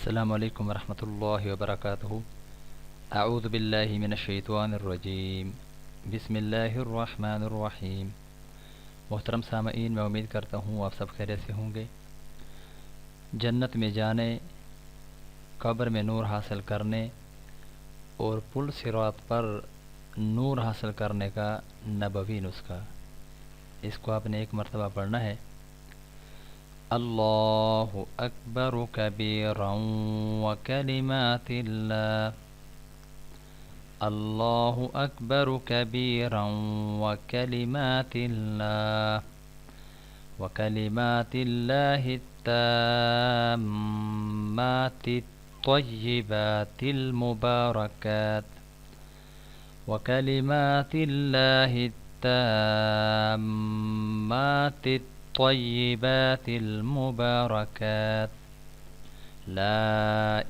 अस्सलामु अलैकुम वरहमतुल्लाहि वबरकातुहू। अऊज़ु बिल्लाहि मिनश्शैतानिर्रजीम। बिस्मिल्लाहिर्रहमानिर्रहीम। मोहतरम सामईन, मैं उम्मीद करता हूँ आप सब खैरियत से होंगे। जन्नत में जाने, कब्र में नूर हासिल करने और पुल सिरात पर नूर हासिल करने का नबवी नुस्खा, इसको आपने एक मरतबा पढ़ना है। अल्लाहु अकबर कबीरन व कलिमातिल्लाह। अल्लाहु अकबर कबीरन व कलिमातिल्लाह व कलिमातिल्लाहि ताम्माति त्वय्यिबातिल मुबारकात व कलिमातिल्लाहि ताम्माति त्वय्यिबातिल मुबारकात। ला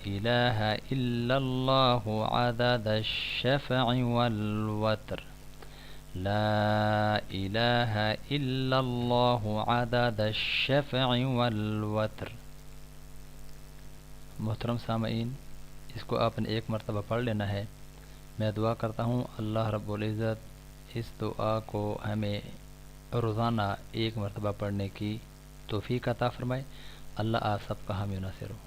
इलाहा इल्लल्लाहु अदद अश-शफ़अ वल वत्र। ला इलाहा इल्लल्लाहु अदद अश-शफ़अ वल वत्र। मोहतरम सामईन, इसको आपने एक मरतबा पढ़ लेना है। मैं दुआ करता हूँ अल्लाह रब्बुल इज़्ज़त इस दुआ को हमें रोज़ाना एक मरतबा पढ़ने की तौफ़ीक़ अता फ़रमाए। अल्लाह आप सबका हामी नासिर हो।